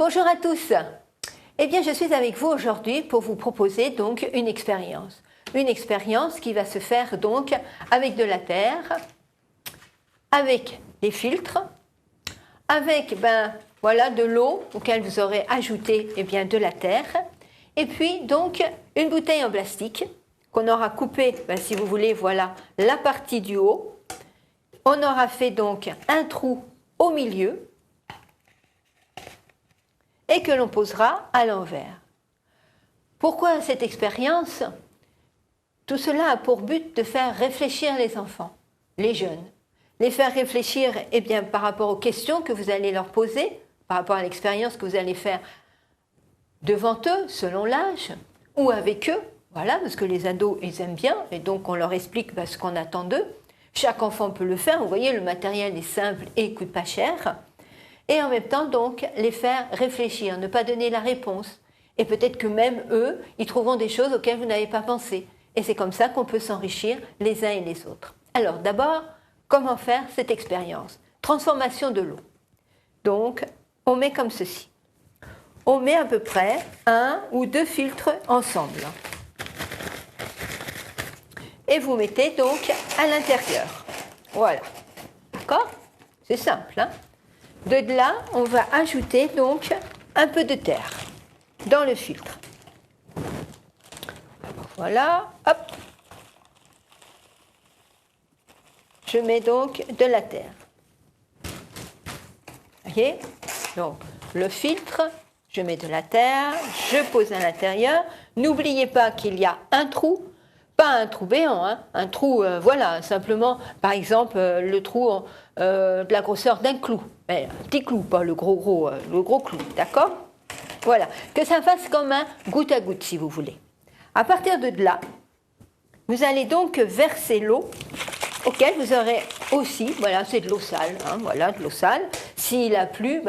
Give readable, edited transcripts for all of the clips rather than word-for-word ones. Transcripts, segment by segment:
Bonjour à tous. Eh bien, je suis avec vous aujourd'hui pour vous proposer donc une expérience. Une expérience qui va se faire donc avec de la terre, avec des filtres, avec voilà, de l'eau auquel vous aurez ajouté de la terre, et puis donc une bouteille en plastique qu'on aura coupée, si vous voulez, voilà la partie du haut. On aura fait donc un trou au milieu et que l'on posera à l'envers. Pourquoi cette expérience? Tout cela a pour but de faire réfléchir les enfants, les jeunes, les faire réfléchir par rapport aux questions que vous allez leur poser, par rapport à l'expérience que vous allez faire devant eux, selon l'âge, ou avec eux, voilà, parce que les ados, ils aiment bien, et donc on leur explique ce qu'on attend d'eux. Chaque enfant peut le faire, vous voyez, le matériel est simple et ne coûte pas cher. Et en même temps, donc, les faire réfléchir, ne pas donner la réponse. Et peut-être que même eux, ils trouveront des choses auxquelles vous n'avez pas pensé. Et c'est comme ça qu'on peut s'enrichir les uns et les autres. Alors, d'abord, comment faire cette expérience? Transformation de l'eau. Donc, on met comme ceci. On met à peu près 1 ou 2 filtres ensemble. Et vous mettez donc à l'intérieur. Voilà. D'accord? C'est simple, hein? De là, on va ajouter donc un peu de terre dans le filtre. Voilà, hop. Je mets donc de la terre. Vous voyez? Donc, le filtre, je mets de la terre, je pose à l'intérieur. N'oubliez pas qu'il y a un trou, pas un trou béant, hein, un trou, voilà, simplement, par exemple, le trou de la grosseur d'un clou. Mais un petit clou, pas le gros clou, d'accord? Voilà, que ça fasse comme un goutte à goutte, si vous voulez. À partir de là, vous allez donc verser l'eau, auquel vous aurez aussi, voilà, c'est de l'eau sale, hein, voilà, de l'eau sale. S'il a plu,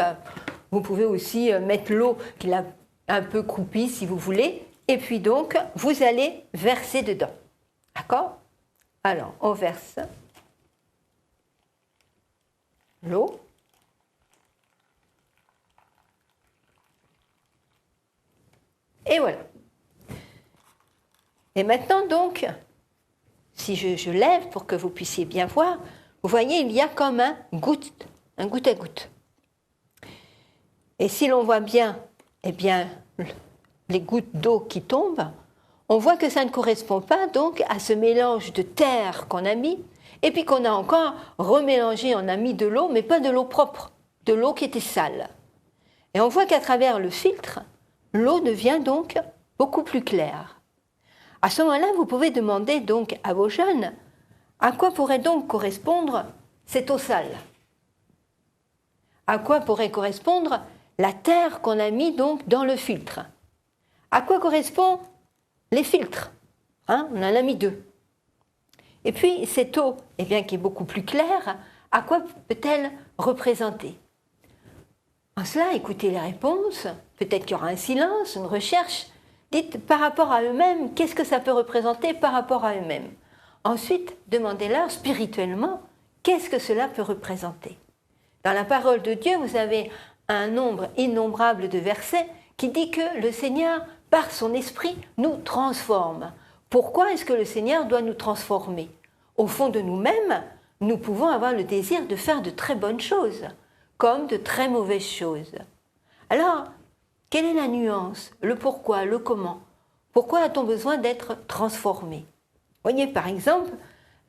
vous pouvez aussi mettre l'eau qui a un peu croupie, si vous voulez, et puis donc, vous allez verser dedans. D'accord? Alors, on verse l'eau. Et voilà. Et maintenant, donc, si je lève pour que vous puissiez bien voir, vous voyez, il y a comme un goutte à goutte. Et si l'on voit bien, les gouttes d'eau qui tombent, on voit que ça ne correspond pas donc à ce mélange de terre qu'on a mis, et puis qu'on a encore remélangé, on a mis de l'eau, mais pas de l'eau propre, de l'eau qui était sale. Et on voit qu'à travers le filtre, l'eau devient donc beaucoup plus claire. À ce moment-là, vous pouvez demander donc à vos jeunes à quoi pourrait donc correspondre cette eau sale? À quoi pourrait correspondre la terre qu'on a mis donc dans le filtre? À quoi correspondent les filtres? Hein, on en a mis 2. Et puis cette eau, qui est beaucoup plus claire, à quoi peut-elle représenter? En cela, écoutez les réponses, peut-être qu'il y aura un silence, une recherche. Dites par rapport à eux-mêmes, qu'est-ce que ça peut représenter par rapport à eux-mêmes? Ensuite, demandez-leur spirituellement, qu'est-ce que cela peut représenter? Dans la parole de Dieu, vous avez un nombre innombrable de versets qui dit que le Seigneur, par son esprit, nous transforme. Pourquoi est-ce que le Seigneur doit nous transformer? Au fond de nous-mêmes, nous pouvons avoir le désir de faire de très bonnes choses, comme de très mauvaises choses. Alors, quelle est la nuance, le pourquoi, le comment? Pourquoi a-t-on besoin d'être transformé? Voyez, par exemple,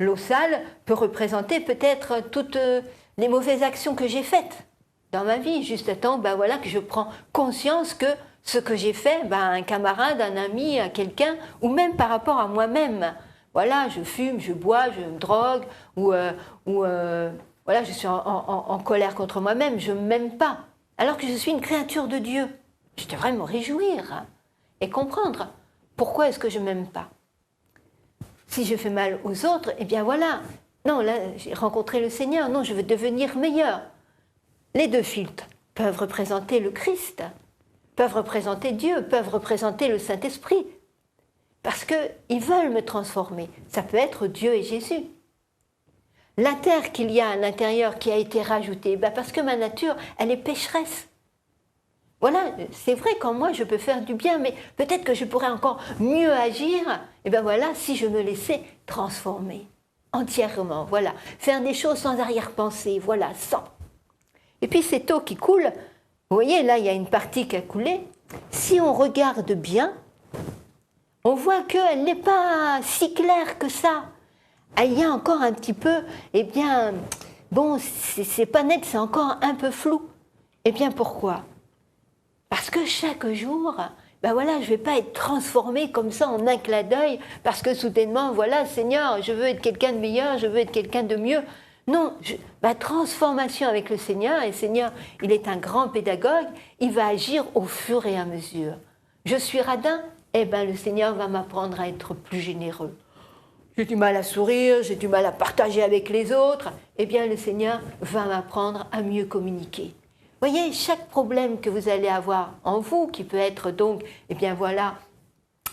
l'eau sale peut représenter peut-être toutes les mauvaises actions que j'ai faites dans ma vie, juste à temps voilà, que je prends conscience que ce que j'ai fait, à un camarade, un ami, à quelqu'un, ou même par rapport à moi-même. Voilà, je fume, je bois, je me drogue, voilà, je suis en colère contre moi-même, je ne m'aime pas, alors que je suis une créature de Dieu. Je devrais me réjouir et comprendre pourquoi est-ce que je ne m'aime pas. Si je fais mal aux autres, voilà, non, là, j'ai rencontré le Seigneur, non, je veux devenir meilleur. Les 2 filtres peuvent représenter le Christ, peuvent représenter Dieu, peuvent représenter le Saint-Esprit, parce qu'ils veulent me transformer. Ça peut être Dieu et Jésus. La terre qu'il y a à l'intérieur qui a été rajoutée, parce que ma nature, elle est pécheresse. voilà, c'est vrai qu'en moi je peux faire du bien, mais peut-être que je pourrais encore mieux agir. Et bien voilà, si je me laissais transformer entièrement, voilà, faire des choses sans arrière-pensée, voilà, sans. Et puis cette eau qui coule, vous voyez, là il y a une partie qui a coulé. Si on regarde bien, on voit qu'elle n'est pas si claire que ça. Il y a encore un petit peu, eh bien, bon, c'est pas net, c'est encore un peu flou. Eh bien, pourquoi ? Parce que chaque jour, ben voilà, je ne vais pas être transformée comme ça en un clin d'œil, parce que soudainement, voilà, Seigneur, je veux être quelqu'un de meilleur, je veux être quelqu'un de mieux. Non, ma transformation avec le Seigneur, et le Seigneur, il est un grand pédagogue, il va agir au fur et à mesure. Je suis radin, eh bien le Seigneur va m'apprendre à être plus généreux. J'ai du mal à sourire, j'ai du mal à partager avec les autres, eh bien le Seigneur va m'apprendre à mieux communiquer. Voyez, chaque problème que vous allez avoir en vous, qui peut être donc, eh bien voilà,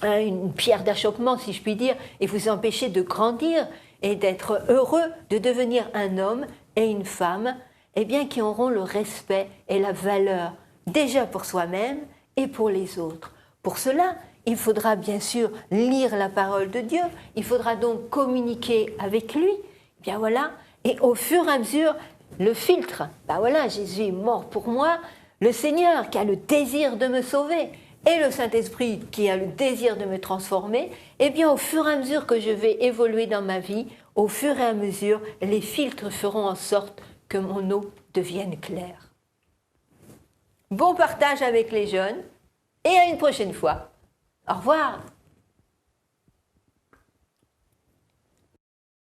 une pierre d'achoppement, si je puis dire, et vous empêcher de grandir et d'être heureux, de devenir un homme et une femme, eh bien qui auront le respect et la valeur, déjà pour soi-même et pour les autres. Pour cela, il faudra bien sûr lire la parole de Dieu, il faudra donc communiquer avec lui, eh bien voilà, et au fur et à mesure, le filtre, ben voilà, Jésus est mort pour moi, le Seigneur qui a le désir de me sauver et le Saint-Esprit qui a le désir de me transformer, eh bien au fur et à mesure que je vais évoluer dans ma vie, au fur et à mesure, les filtres feront en sorte que mon eau devienne claire. Bon partage avec les jeunes et à une prochaine fois. Au revoir.